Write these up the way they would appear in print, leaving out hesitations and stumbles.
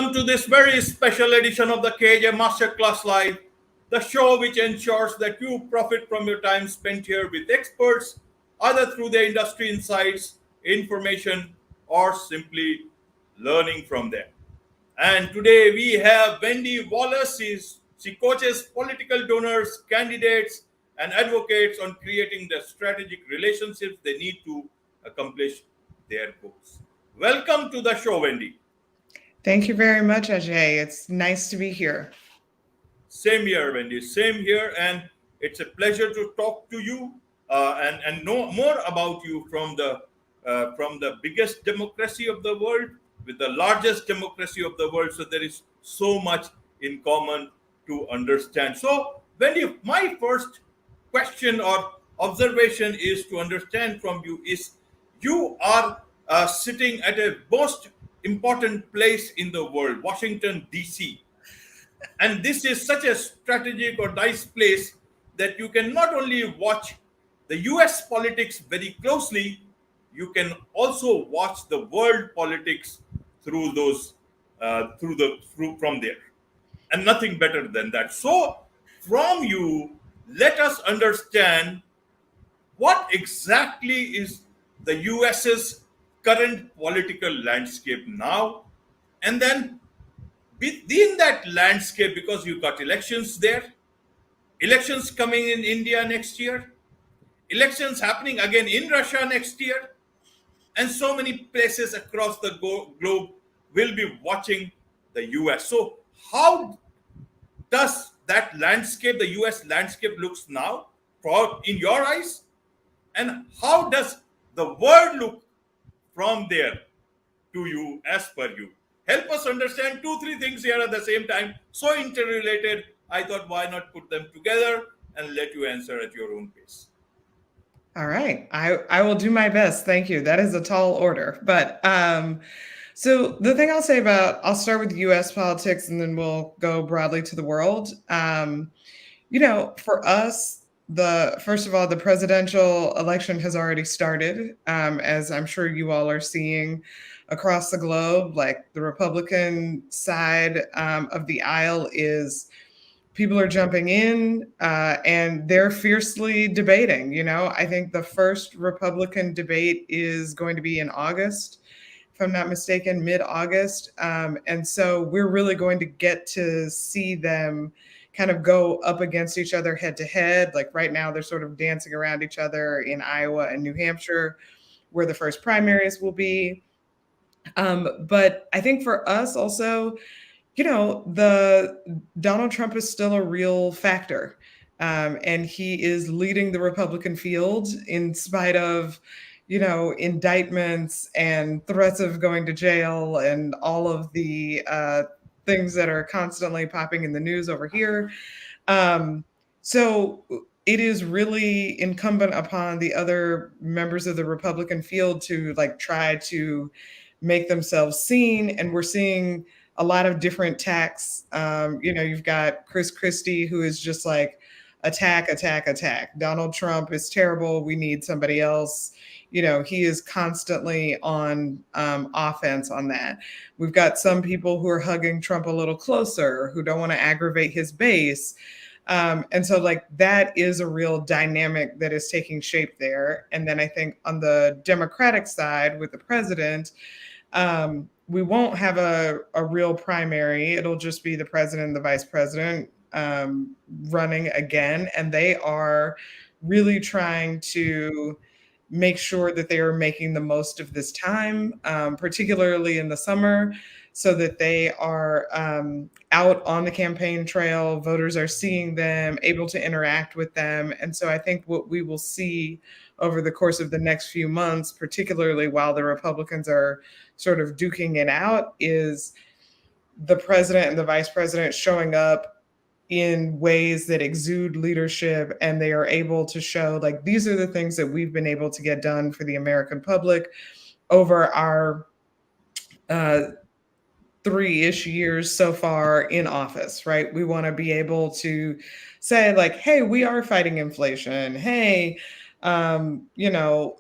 Welcome to this very special edition of the KJ Masterclass Live, the show which ensures that you profit from your time spent here with experts, either through their industry insights, information, or simply learning from them. And today we have Wendi Wallace. She coaches political donors, candidates, and advocates on creating the strategic relationships they need to accomplish their goals. Welcome to the show, Wendi. Thank you very much, Ajay. It's nice to be here. Same here, Wendi. Same here, and it's a pleasure to talk to you and know more about you from the biggest democracy of the world with the largest democracy of the world. So there is so much in common to understand. So, Wendi, my first question or observation is to understand from you is you are sitting at a most important place in the world, Washington, D.C. And this is such a strategic or nice place that you can not only watch the US politics very closely, you can also watch the world politics through those from there. And nothing better than that. So from you, let us understand what exactly is the US's current political landscape now, and then within that landscape, because you got elections there, elections coming in India next year, elections happening again in Russia next year, and so many places across the globe will be watching the US. So how does that landscape, the US landscape, looks now in your eyes, and how does the world look from there to you, as per you? Help us understand 2-3 things here at the same time, so interrelated. I thought, why not put them together and let you answer at your own pace? All right. I will do my best. Thank you. That is a tall order. But so the thing I'll say I'll start with US politics and then we'll go broadly to the world. For us, first of all, the presidential election has already started, as I'm sure you all are seeing across the globe. Like the Republican side of the aisle people are jumping in and they're fiercely debating. I think the first Republican debate is going to be in August, if I'm not mistaken, mid-August. And so we're really going to get to see them kind of go up against each other head to head. Like right now, they're sort of dancing around each other in Iowa and New Hampshire, where the first primaries will be. But I think for us also, the Donald Trump is still a real factor. And he is leading the Republican field in spite of, indictments and threats of going to jail and all of the things that are constantly popping in the news over here. So it is really incumbent upon the other members of the Republican field to try to make themselves seen. And we're seeing a lot of different tacks. You've got Chris Christie, who is just like attack, attack, attack. Donald Trump is terrible. We need somebody else. He is constantly on offense on that. We've got some people who are hugging Trump a little closer, who don't want to aggravate his base. And so that is a real dynamic that is taking shape there. And then I think on the Democratic side with the president, we won't have a real primary. It'll just be the president and the vice president running again. And they are really trying to make sure that they are making the most of this time, particularly in the summer, so that they are out on the campaign trail. Voters are seeing them, able to interact with them. And so I think what we will see over the course of the next few months, particularly while the Republicans are sort of duking it out, is the president and the vice president showing up in ways that exude leadership, and they are able to show these are the things that we've been able to get done for the American public over our 3-ish years so far in office, right? We want to be able to say hey, we are fighting inflation. Hey, You know,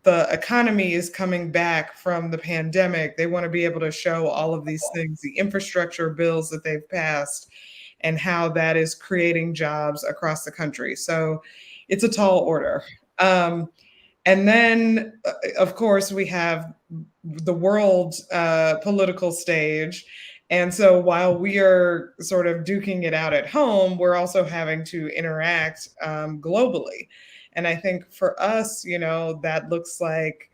the economy is coming back from the pandemic. They want to be able to show all of these things, the infrastructure bills that they've passed, and how that is creating jobs across the country. So it's a tall order. Um, and then, of course, we have the world political stage. And so while we are sort of duking it out at home, we're also having to interact globally. And I think for us, you know, that looks like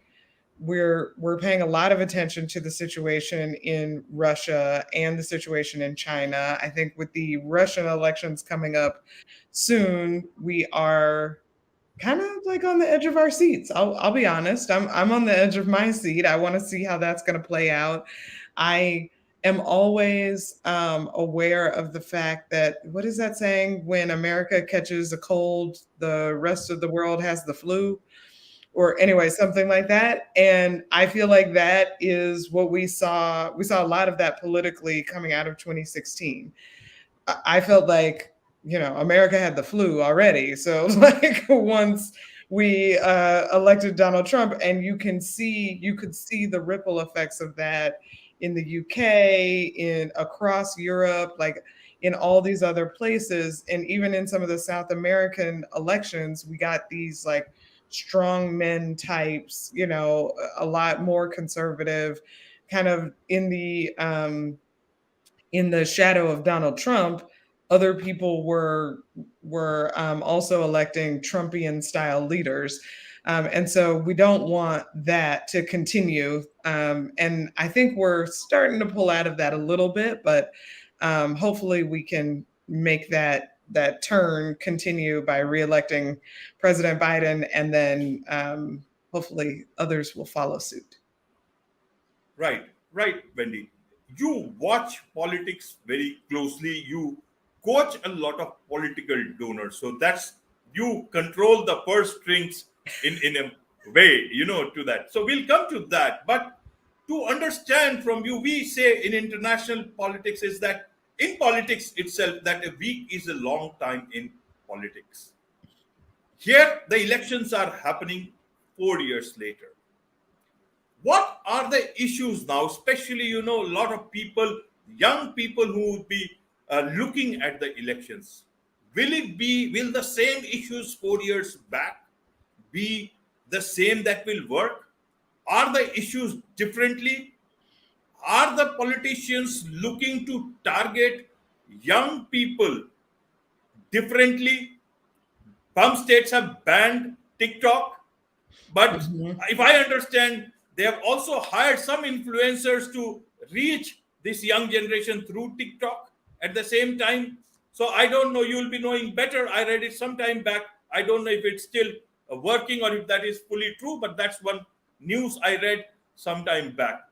we're paying a lot of attention to the situation in Russia and the situation in China. I think with the Russian elections coming up soon, we are kind of like on the edge of our seats. I'll be honest. I'm on the edge of my seat. I want to see how that's going to play out. I am always aware of the fact that, what is that saying? When America catches a cold, the rest of the world has the flu, or anyway, something like that. And I feel like that is what we saw. We saw a lot of that politically coming out of 2016. I felt like, you know, America had the flu already. So like once we elected Donald Trump, and you could see the ripple effects of that in the UK, in across Europe, like in all these other places, and even in some of the South American elections, we got these like strong men types, you know, a lot more conservative, kind of in the shadow of Donald Trump. Other people were also electing Trumpian style leaders, and so we don't want that to continue. And I think we're starting to pull out of that a little bit, but hopefully we can make that turn continue by reelecting President Biden, and then hopefully others will follow suit. Right, right, Wendy. You watch politics very closely. You coach a lot of political donors. So that's, you control the purse strings in a way, you know, to that. So we'll come to that. But to understand from you, we say in international politics is that in politics itself, that a week is a long time in politics. Here, the elections are happening 4 years later. What are the issues now, especially, you know, a lot of people, young people who would be looking at the elections? Will the same issues 4 years back be the same that will work? Are the issues differently? Are the politicians looking to target young people differently? Some states have banned TikTok, but Mhm. if I understand, they have also hired some influencers to reach this young generation through TikTok at the same time. So I don't know, you'll be knowing better. I read it some time back. I don't know if it's still working or if that is fully true, but that's one news I read some time back.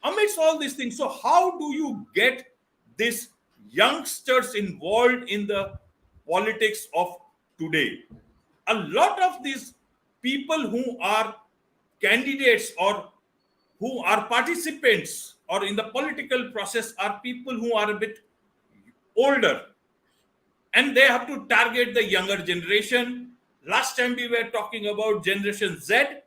Amidst all these things, so how do you get these youngsters involved in the politics of today? A lot of these people who are candidates or who are participants or in the political process are people who are a bit older, and they have to target the younger generation. Last time we were talking about Generation Z.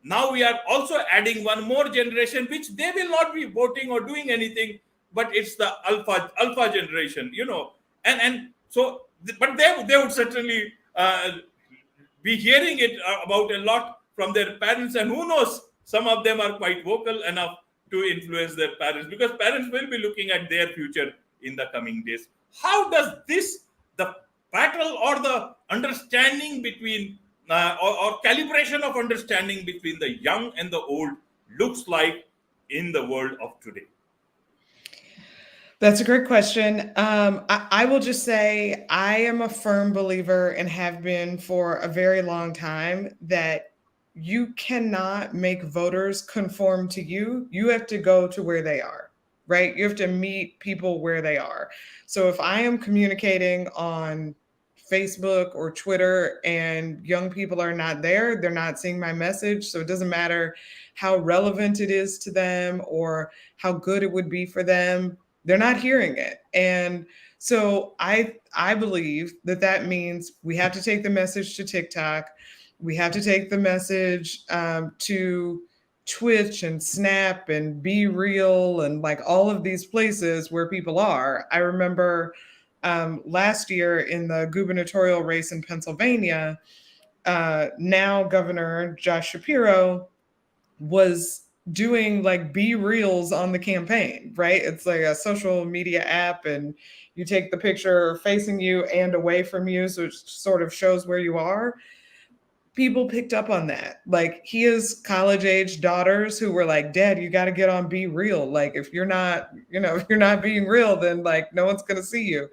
Now we are also adding one more generation, which they will not be voting or doing anything, but it's the alpha generation, you know. And so, but they would certainly be hearing it about a lot from their parents, and who knows, some of them are quite vocal enough to influence their parents, because parents will be looking at their future in the coming days. How does this, the battle or the understanding between or calibration of understanding between the young and the old looks like in the world of today? That's a great question. I will just say I am a firm believer, and have been for a very long time, that you cannot make voters conform to you. You have to go to where they are, right? You have to meet people where they are. So if I am communicating on Facebook or Twitter and young people are not there, they're not seeing my message. So it doesn't matter how relevant it is to them or how good it would be for them, they're not hearing it. And so I believe that that means we have to take the message to TikTok. We have to take the message to Twitch and Snap and Be Real and like all of these places where people are. I remember last year in the gubernatorial race in Pennsylvania, now Governor Josh Shapiro was doing like Be Reels on the campaign, right? It's like a social media app, and you take the picture facing you and away from you, so it sort of shows where you are. People picked up on that. Like, he has college age daughters who were like, Dad, you got to get on Be Real. Like, if you're not, if you're not being real, then like no one's going to see you.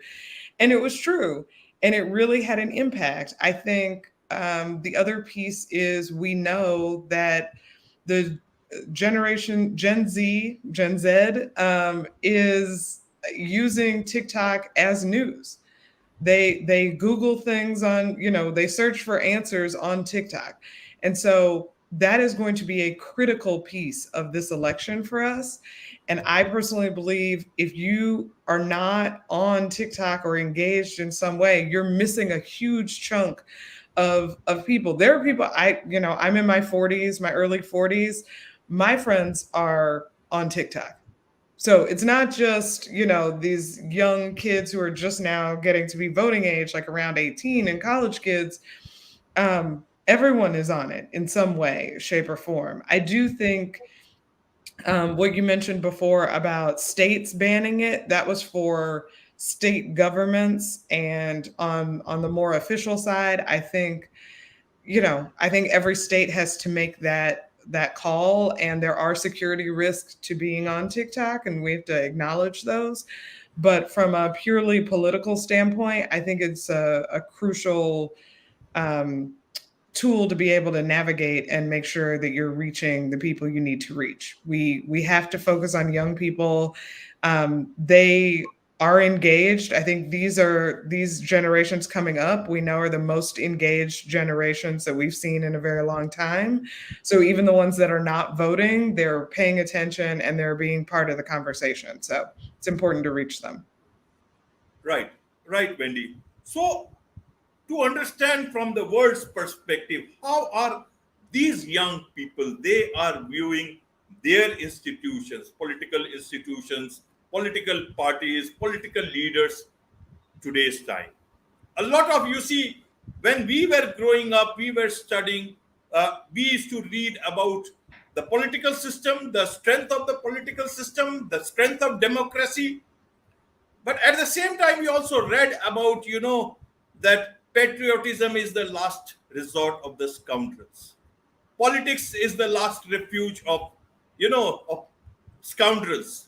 And it was true. And it really had an impact. I think the other piece is we know that the generation Gen Z is using TikTok as news. They Google things on, they search for answers on TikTok. And so that is going to be a critical piece of this election for us. And I personally believe if you are not on TikTok or engaged in some way, you're missing a huge chunk of people. There are people I'm in my 40s, my early 40s. My friends are on TikTok. So it's not just, these young kids who are just now getting to be voting age, like around 18, and college kids. Everyone is on it in some way, shape, or form. I do think what you mentioned before about states banning it, that was for state governments. And on the more official side, I think every state has to make that call, and there are security risks to being on TikTok, and we have to acknowledge those. But from a purely political standpoint, I think it's a crucial tool to be able to navigate and make sure that you're reaching the people you need to reach. We have to focus on young people. They are engaged. I think these generations coming up, we know, are the most engaged generations that we've seen in a very long time. So even the ones that are not voting, they're paying attention and they're being part of the conversation. So it's important to reach them. Right, right, Wendy. So, to understand from the world's perspective, how are these young people, they are viewing their institutions, political parties, political leaders today's time. A lot of, you see, when we were growing up, we were studying, we used to read about the political system, the strength of the political system, the strength of democracy. But at the same time, we also read about, that patriotism is the last resort of the scoundrels. Politics is the last refuge of scoundrels.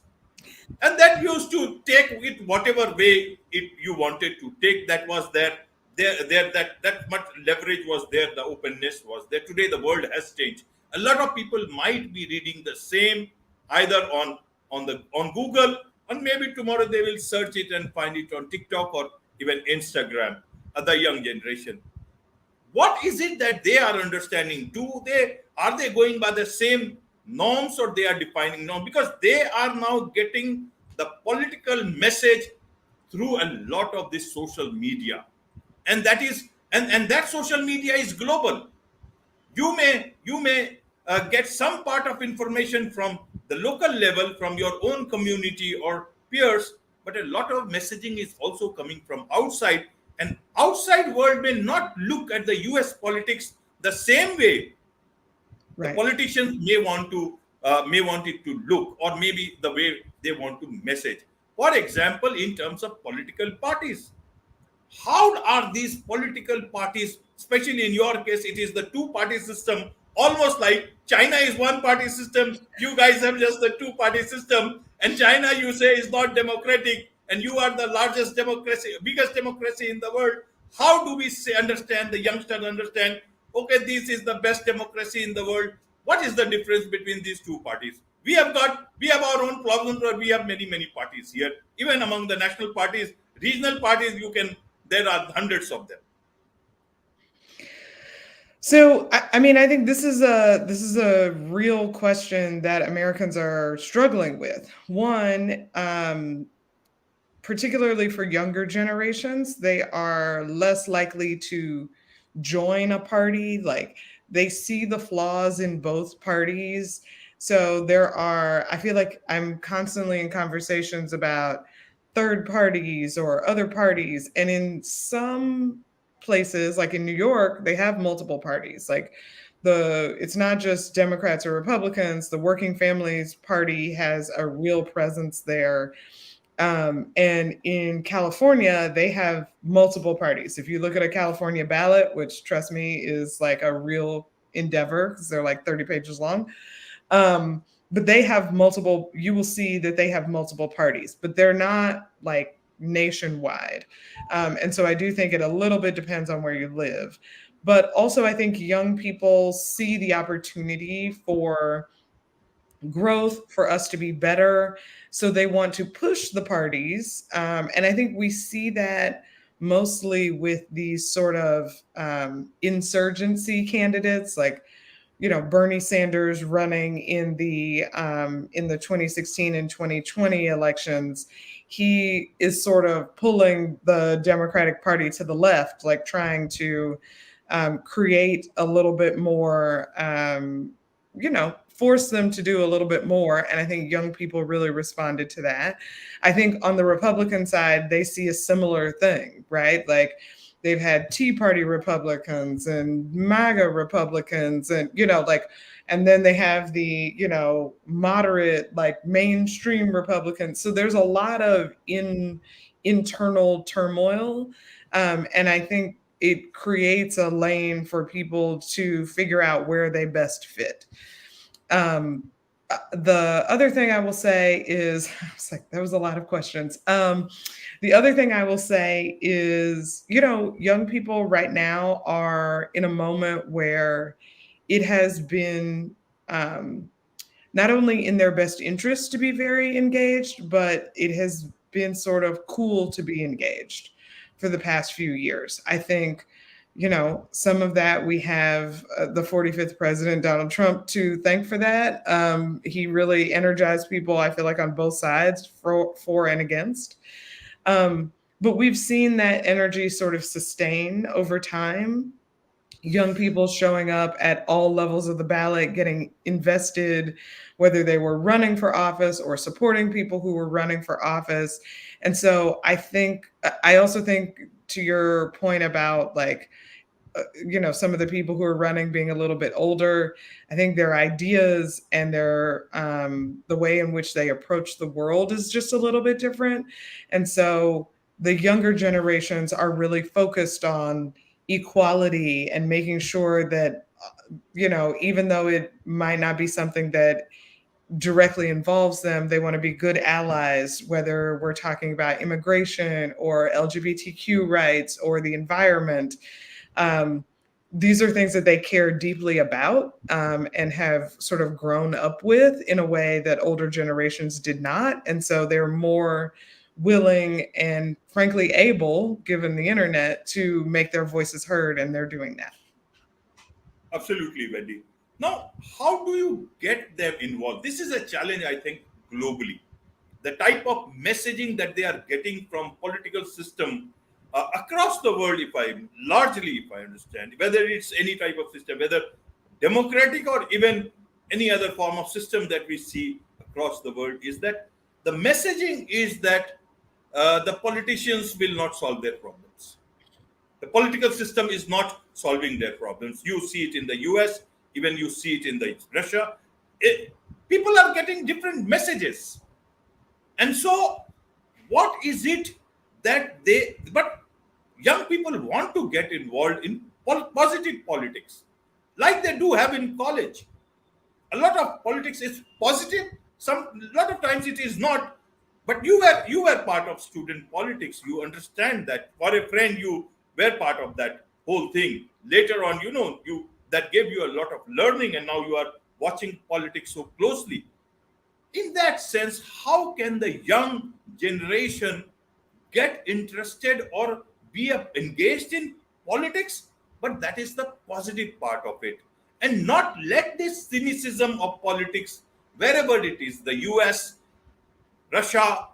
And that used to take it whatever way you wanted to take. That was there that much leverage was there, the openness was there. Today the world has changed. A lot of people might be reading the same either on Google, and maybe tomorrow they will search it and find it on TikTok or even Instagram. The young generation, what is it that they are understanding? Are they going by the same norms, or they are defining norms? Because they are now getting the political message through a lot of this social media, and that social media is global. You may get some part of information from the local level, from your own community or peers, but a lot of messaging is also coming from outside, and outside world may not look at the US politics the same way the Right. politicians may want it to look, or maybe the way they want to message. For example, in terms of political parties, how are these political parties, especially in your case, it is the two-party system, almost like China is one-party system, you guys have just the two-party system, and China, you say, is not democratic, and you are the largest democracy, biggest democracy in the world. How do we understand, the youngsters understand, okay, this is the best democracy in the world? What is the difference between these two parties? We have our own problems, but we have many parties here. Even among the national parties, regional parties, there are hundreds of them. So, I think this is a real question that Americans are struggling with. One, particularly for younger generations, they are less likely to join a party. Like they see the flaws in both parties. So I feel like I'm constantly in conversations about third parties or other parties. And in some places, like in New York, they have multiple parties. Like it's not just Democrats or Republicans. The Working Families Party has a real presence there. And in California, they have multiple parties. If you look at a California ballot, which trust me is like a real endeavor because they're like 30 pages long. But they have multiple, you will see that they have multiple parties, but they're not like nationwide. And so I do think it a little bit depends on where you live. But also, I think young people see the opportunity for growth, for us to be better. So they want to push the parties. And I think we see that mostly with these sort of insurgency candidates, like Bernie Sanders running in the 2016 and 2020 elections. He is sort of pulling the Democratic Party to the left, like trying to create a little bit more, force them to do a little bit more. And I think young people really responded to that. I think on the Republican side, they see a similar thing, right? Like they've had Tea Party Republicans and MAGA Republicans, and and then they have the moderate, like mainstream Republicans. So there's a lot of internal turmoil, and I think it creates a lane for people to figure out where they best fit. The other thing I will say is, I was like, that was a lot of questions. The other thing I will say is, young people right now are in a moment where it has been not only in their best interest to be very engaged, but it has been sort of cool to be engaged for the past few years. I think some of that we have the 45th president, Donald Trump, to thank for that. He really energized people, I feel like, on both sides, for and against. But we've seen that energy sort of sustain over time. Young people showing up at all levels of the ballot, getting invested, whether they were running for office or supporting people who were running for office. And so I also think, to your point about like, some of the people who are running being a little bit older, I think their ideas and their the way in which they approach the world is just a little bit different. And so the younger generations are really focused on equality and making sure that, even though it might not be something that directly involves them, they want to be good allies, whether we're talking about immigration or LGBTQ rights or the environment. These are things that they care deeply about, and have sort of grown up with in a way that older generations did not. And so they're more willing and frankly able, given the internet, to make their voices heard, and they're doing that. Absolutely, Wendy. Now, how do you get them involved? This is a challenge, I think, globally. The type of messaging that they are getting from political system across the world, if I understand, whether it's any type of system, whether democratic or even any other form of system that we see across the world, is that the messaging is that the politicians will not solve their problems. The political system is not solving their problems. You see it in the US, even you see it in Russia. People are getting different messages. And so, what is it that but young people want to get involved in positive politics, like they do have in college. A lot of politics is positive. A lot of times it is not. But you were part of student politics. You understand that. For a friend, you were part of that whole thing. Later on, that gave you a lot of learning, and now you are watching politics so closely. In that sense, how can the young generation get interested or be engaged in politics? But that is the positive part of it, and not let this cynicism of politics, wherever it is, the US, Russia,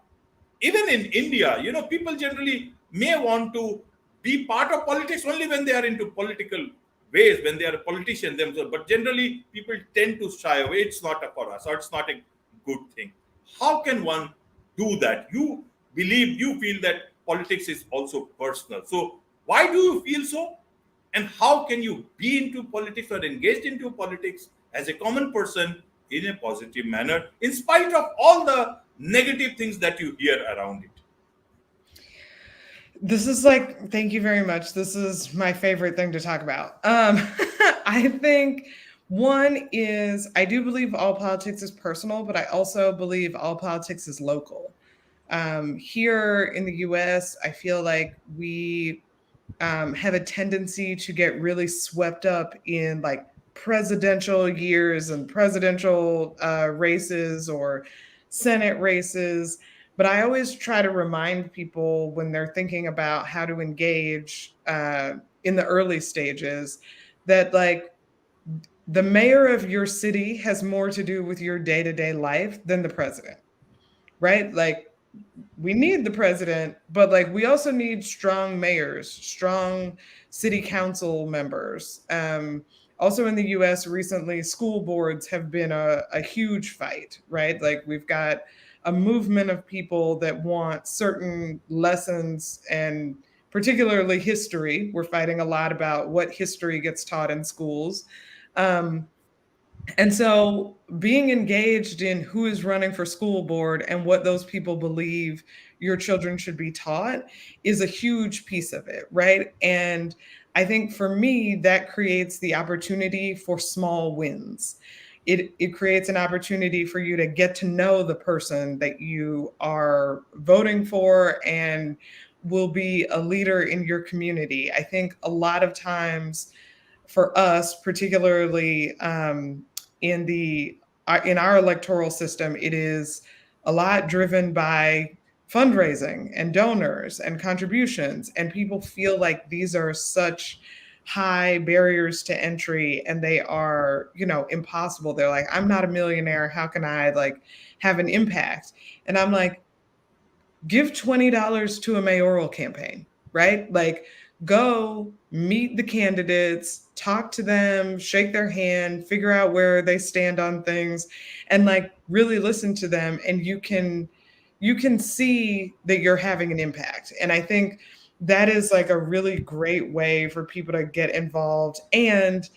even in India, people generally may want to be part of politics only when they are into political ways, when they are a politician themselves. But generally, people tend to shy away. It's not for us, or it's not a good thing. How can one do that? You feel that politics is also personal. So why do you feel so? And how can you be into politics or engaged into politics as a common person in a positive manner, in spite of all the negative things that you hear around it? This is thank you very much. This is my favorite thing to talk about. I think one is I do believe all politics is personal, but I also believe all politics is local. Here in the US, I feel like we have a tendency to get really swept up in presidential years and presidential races or Senate races. But I always try to remind people when they're thinking about how to engage in the early stages that the mayor of your city has more to do with your day-to-day life than the president, right? We need the president, but we also need strong mayors, strong city council members. Also in the US recently, school boards have been a huge fight, right? We've got a movement of people that want certain lessons, and particularly history. We're fighting a lot about what history gets taught in schools. And so being engaged in who is running for school board and what those people believe your children should be taught is a huge piece of it, right? And I think for me, that creates the opportunity for small wins. It creates an opportunity for you to get to know the person that you are voting for and will be a leader in your community. I think a lot of times for us, particularly in our electoral system, it is a lot driven by fundraising and donors and contributions, and people feel like these are such high barriers to entry and they are impossible. They're like, I'm not a millionaire, how can I have an impact? And I'm like, give $20 to a mayoral campaign, right? Go meet the candidates, talk to them, shake their hand, figure out where they stand on things, and really listen to them. And you can see that you're having an impact. And I think that is a really great way for people to get involved. And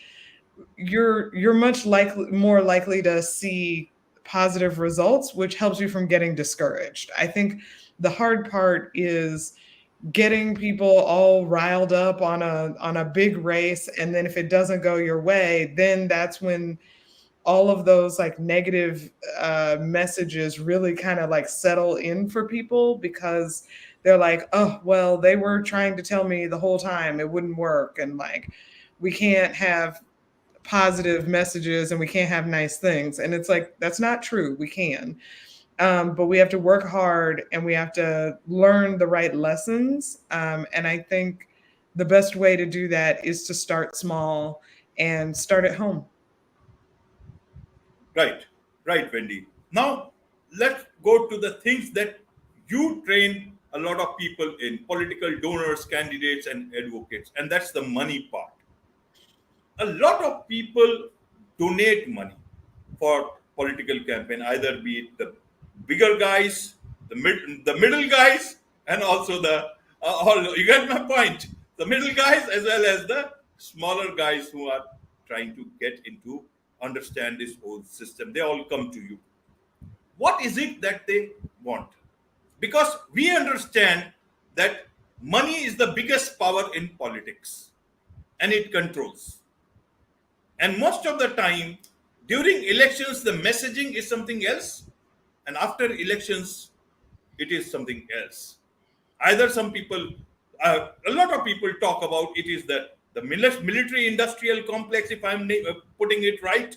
you're much more likely to see positive results, which helps you from getting discouraged. I think the hard part is getting people all riled up on a big race, and then if it doesn't go your way, then that's when all of those negative messages really kind of settle in for people, because they're like, oh well, they were trying to tell me the whole time it wouldn't work, and we can't have positive messages and we can't have nice things. And it's that's not true. We can. But we have to work hard and we have to learn the right lessons. And I think the best way to do that is to start small and start at home. Right, right, Wendy. Now, let's go to the things that you train a lot of people in: political donors, candidates, and advocates. And that's the money part. A lot of people donate money for political campaign, either be it the bigger guys, the middle guys, and also you get my point. The middle guys as well as the smaller guys who are trying to get into understand this whole system. They all come to you. What is it that they want? Because we understand that money is the biggest power in politics and it controls. And most of the time, during elections, the messaging is something else. And after elections, it is something else. Either some people, a lot of people talk about it is the military industrial complex, if I'm putting it right,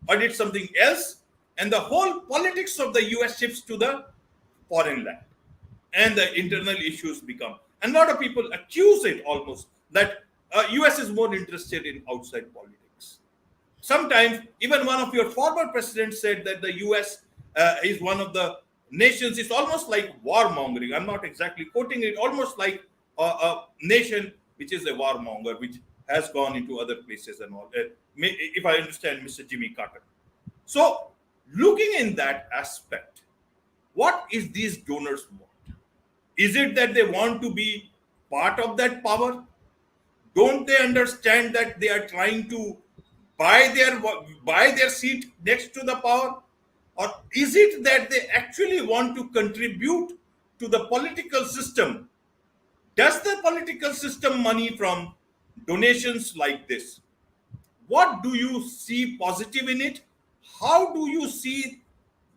or it's something else. And the whole politics of the US shifts to the foreign land. And the internal issues become. And a lot of people accuse it almost that US is more interested in outside politics. Sometimes, even one of your former presidents said that the US is one of the nations, it's almost like warmongering. I'm not exactly quoting it, almost like a nation which is a warmonger, which has gone into other places and all. If I understand Mr. Jimmy Carter. So, looking in that aspect, what is these donors want? Is it that they want to be part of that power? Don't they understand that they are trying to buy their seat next to the power? Or is it that they actually want to contribute to the political system? Does the political system money from donations like this? What do you see positive in it? How do you see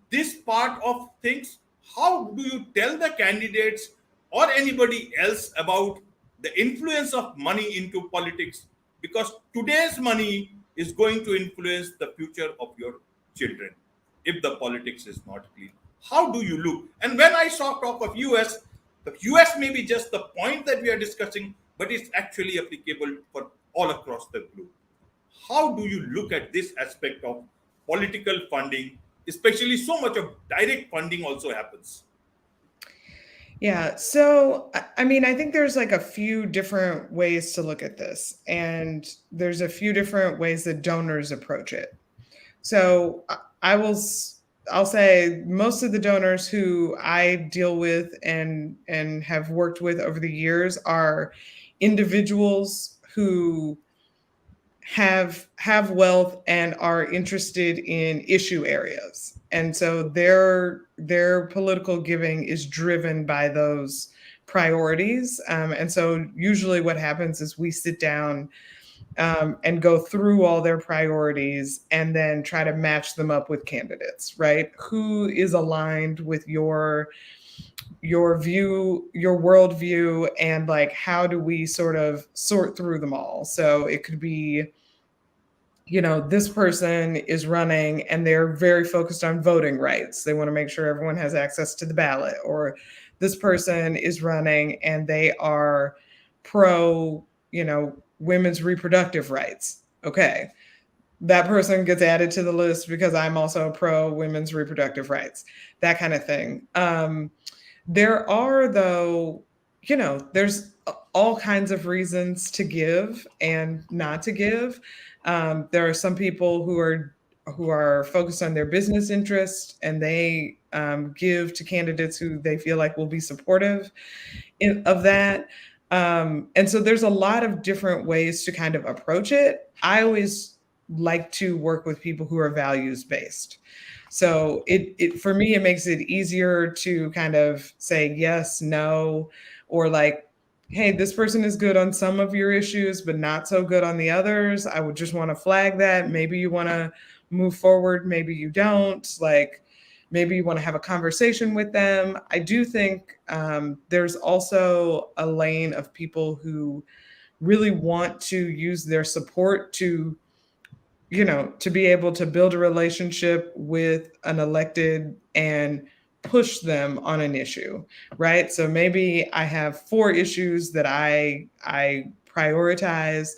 this part of things? How do you tell the candidates or anybody else about the influence of money into politics? Because today's money is going to influence the future of your children if the politics is not clean. How do you look? And when I saw talk of US, the US may be just the point that we are discussing, but it's actually applicable for all across the globe. How do you look at this aspect of political funding, especially so much of direct funding also happens? Yeah. So, I mean, I think there's like a few different ways to look at this, and there's a few different ways that donors approach it. So, I'll say most of the donors who I deal with and have worked with over the years are individuals who have wealth and are interested in issue areas, and so their political giving is driven by those priorities. And so usually what happens is we sit down and go through all their priorities and then try to match them up with candidates, right? Who is aligned with your view, your worldview, and like how do we sort of sort through them all? So it could be, this person is running and they're very focused on voting rights. They want to make sure everyone has access to the ballot. Or this person is running and they are pro, women's reproductive rights. Okay. That person gets added to the list because I'm also pro women's reproductive rights, that kind of thing. There are, though, there's all kinds of reasons to give and not to give. There are some people who are focused on their business interest, and they give to candidates who they feel like will be supportive of that. And so there's a lot of different ways to kind of approach it. I always like to work with people who are values based. So it for me, it makes it easier to kind of say yes, no, or like, hey, this person is good on some of your issues, but not so good on the others. I would just want to flag that. Maybe you want to move forward. Maybe you don't. Like, maybe you want to have a conversation with them. I do think there's also a lane of people who really want to use their support to be able to build a relationship with an elected and push them on an issue, right? So maybe I have 4 issues that I prioritize.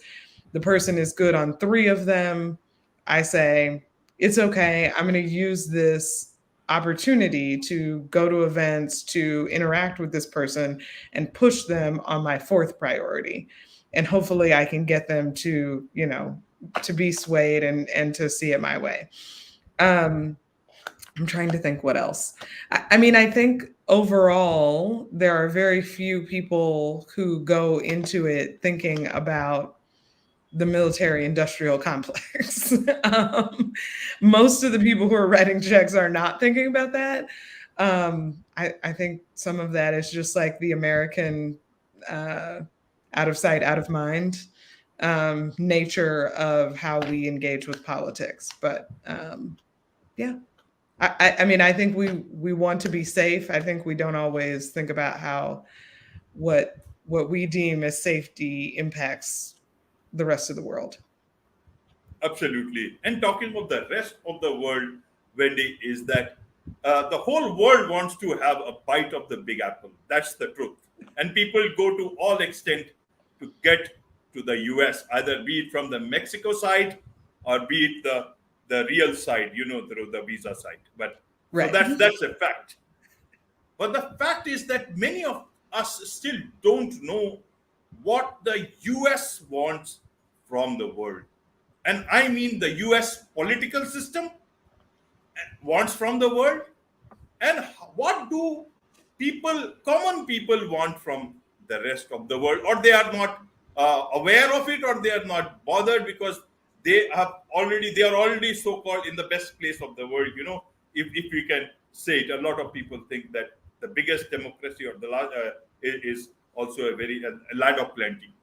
The person is good on 3 of them. I say, it's okay. I'm going to use this opportunity to go to events, to interact with this person and push them on my 4th priority. And hopefully I can get them to, to be swayed and to see it my way. I'm trying to think what else. I mean, I think overall, there are very few people who go into it thinking about the military industrial complex. Most of the people who are writing checks are not thinking about that. I think some of that is just like the American out of sight, out of mind nature of how we engage with politics. But yeah, I mean, I think we want to be safe. I think we don't always think about how what we deem as safety impacts the rest of the world. Absolutely. And talking about the rest of the world, Wendy, is that the whole world wants to have a bite of the big apple. That's the truth. And people go to all extent to get to the US, either be it from the Mexico side or be it the real side, through the visa side. But right. So that's a fact. But the fact is that many of us still don't know what the US wants from the world. And I mean the US political system wants from the world, and what do common people want from the rest of the world, or they are not aware of it, or they are not bothered because they are already so called in the best place of the world. If we can say it, a lot of people think that the biggest democracy or the large is also a land of plenty,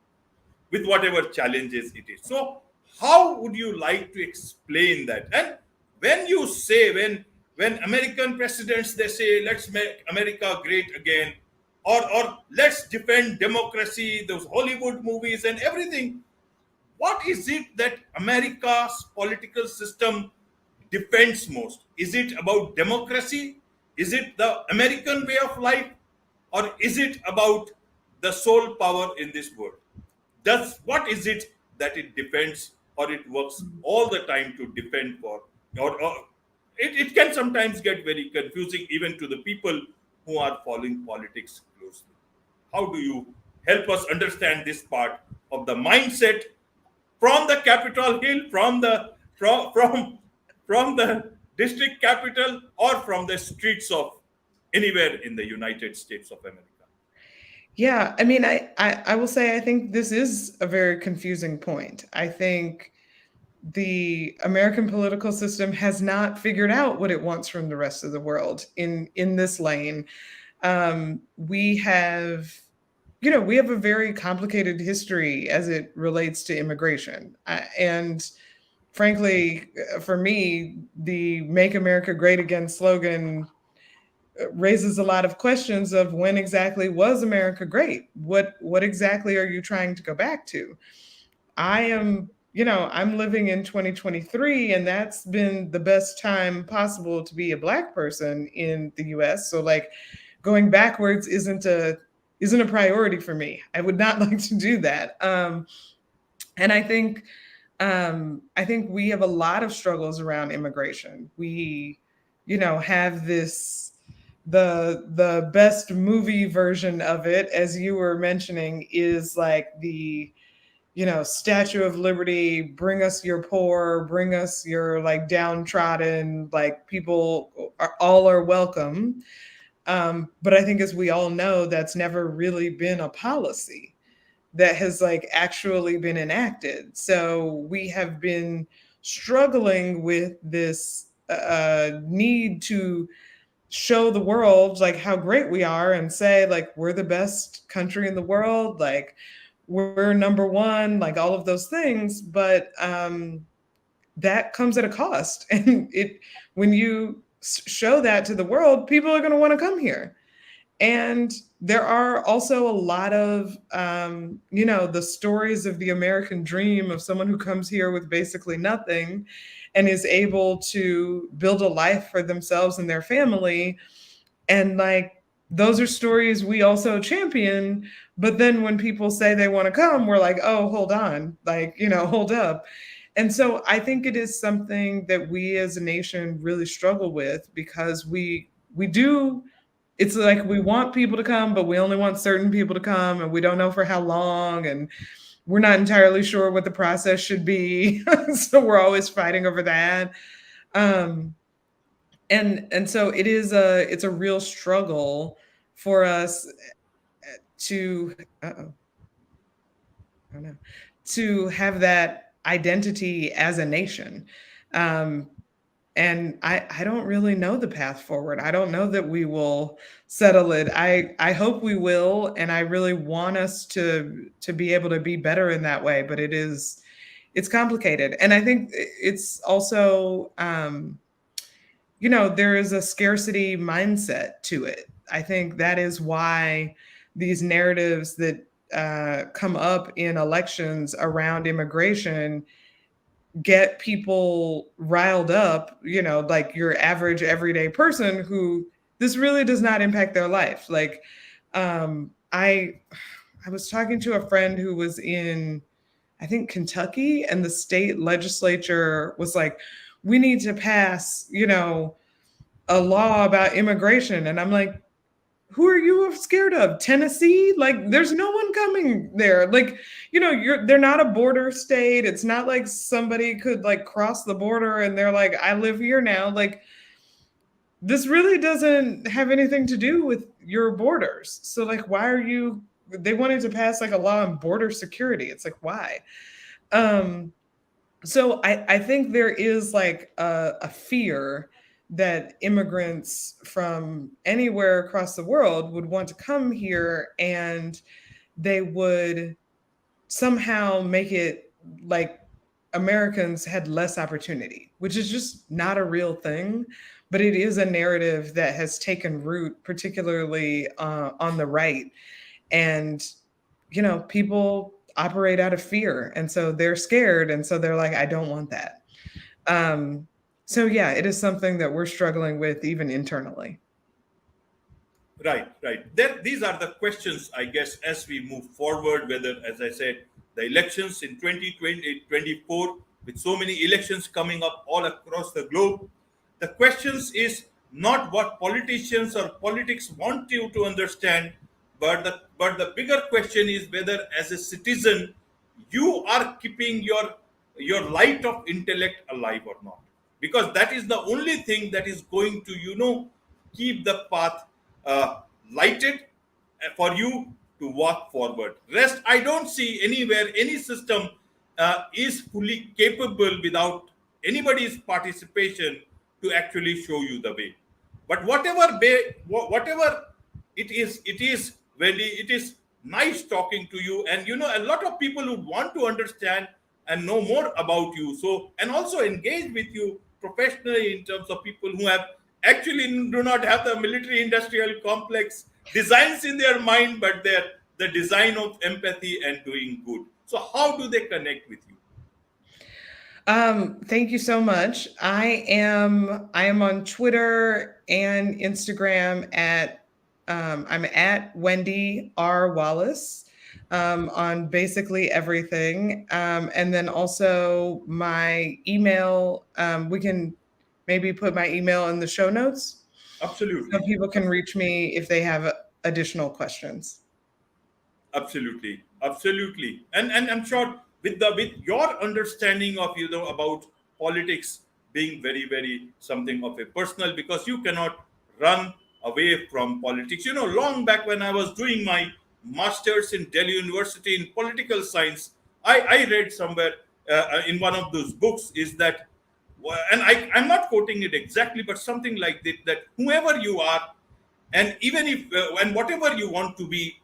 with whatever challenges it is. So, how would you like to explain that? And when you say, when American presidents, they say, let's make America great again, or let's defend democracy, those Hollywood movies and everything, what is it that America's political system defends most? Is it about democracy? Is it the American way of life? Or is it about the sole power in this world? What is it that it defends, or it works all the time to defend for? Or it can sometimes get very confusing even to the people who are following politics closely. How do you help us understand this part of the mindset from the Capitol Hill, from the district capital, or from the streets of anywhere in the United States of America? Yeah, I mean, I will say I think this is a very confusing point. I think the American political system has not figured out what it wants from the rest of the world in this lane. We have, we have a very complicated history as it relates to immigration, and frankly, for me, the "Make America Great Again" slogan raises a lot of questions of when exactly was America great? What exactly are you trying to go back to? I am, I'm living in 2023, and that's been the best time possible to be a Black person in the US. So like going backwards isn't a priority for me. I would not like to do that. And I think we have a lot of struggles around immigration. We, have this the best movie version of it, as you were mentioning, is like the Statue of Liberty, bring us your poor, bring us your like downtrodden, like people all are welcome. But I think, as we all know, that's never really been a policy that has like actually been enacted. So we have been struggling with this need to show the world like how great we are and say like we're the best country in the world, like we're number one, like all of those things. But that comes at a cost, and when you show that to the world, people are going to want to come here. And there are also a lot of, the stories of the American dream of someone who comes here with basically nothing and is able to build a life for themselves and their family. And like, those are stories we also champion. But then when people say they want to come, we're like, oh, hold on, like, hold up. And so I think it is something that we as a nation really struggle with, because we do, it's like we want people to come, but we only want certain people to come, and we don't know for how long, and we're not entirely sure what the process should be. So we're always fighting over that. And so it's a real struggle for us to I don't know, to have that identity as a nation. Um, and I don't really know the path forward. I don't know that we will settle it. I hope we will, and I really want us to be able to be better in that way. But it's complicated, and I think it's also there is a scarcity mindset to it. I think that is why these narratives that come up in elections around immigration get people riled up, like your average everyday person who this really does not impact their life. Like, I was talking to a friend who was in, I think, Kentucky, and the state legislature was like, we need to pass, a law about immigration. And I'm like, who are you scared of? Tennessee? Like, there's no one coming there. Like, they're not a border state. It's not like somebody could like cross the border and they're like, I live here now. Like, this really doesn't have anything to do with your borders. So like, why are you? They wanted to pass like a law on border security. It's like, why? So I think there is like a fear that immigrants from anywhere across the world would want to come here, and they would somehow make it like Americans had less opportunity, which is just not a real thing. But it is a narrative that has taken root, particularly on the right. And, people operate out of fear. And so they're scared. And so they're like, I don't want that. So, yeah, it is something that we're struggling with even internally. Right. These are the questions, I guess, as we move forward, whether, as I said, the elections in 2024, with so many elections coming up all across the globe, the questions is not what politicians or politics want you to understand, but the bigger question is whether, as a citizen, you are keeping your light of intellect alive or not, because that is the only thing that is going to keep the path lighted for you to walk forward. Rest, I don't see anywhere any system is fully capable without anybody's participation to actually show you the way. But whatever it is Wendy, it is nice talking to you, and a lot of people would want to understand and know more about you, so, and also engage with you professionally in terms of people who have actually do not have the military industrial complex designs in their mind, but they're the design of empathy and doing good. So how do they connect with you? Thank you so much. I am on Twitter and Instagram at I'm at Wendi R. Wallace on basically everything. And then also my email, we can maybe put my email in the show notes. Absolutely. So people can reach me if they have additional questions. Absolutely. And I'm sure with your understanding of about politics being very, very something of a personal, because you cannot run away from politics. Long back when I was doing my masters in Delhi University in political science, I read somewhere in one of those books is that, and I'm not quoting it exactly, but something like that whoever you are, and even if and whatever you want to be,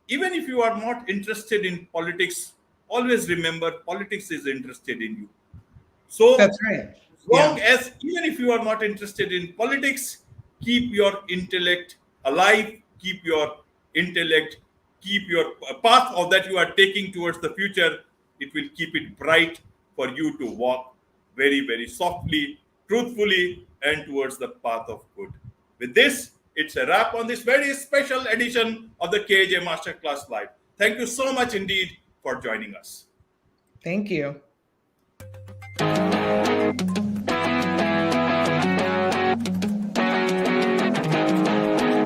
even if you are not interested in politics, always remember politics is interested in you. So That's right. as long as, even if you are not interested in politics, keep your intellect alive, keep your intellect, keep your path of that you are taking towards the future. It will keep it bright for you to walk very, very softly, truthfully, and towards the path of good. With this, it's a wrap on this very special edition of the KJ Masterclass Live. Thank you so much indeed for joining us. Thank you.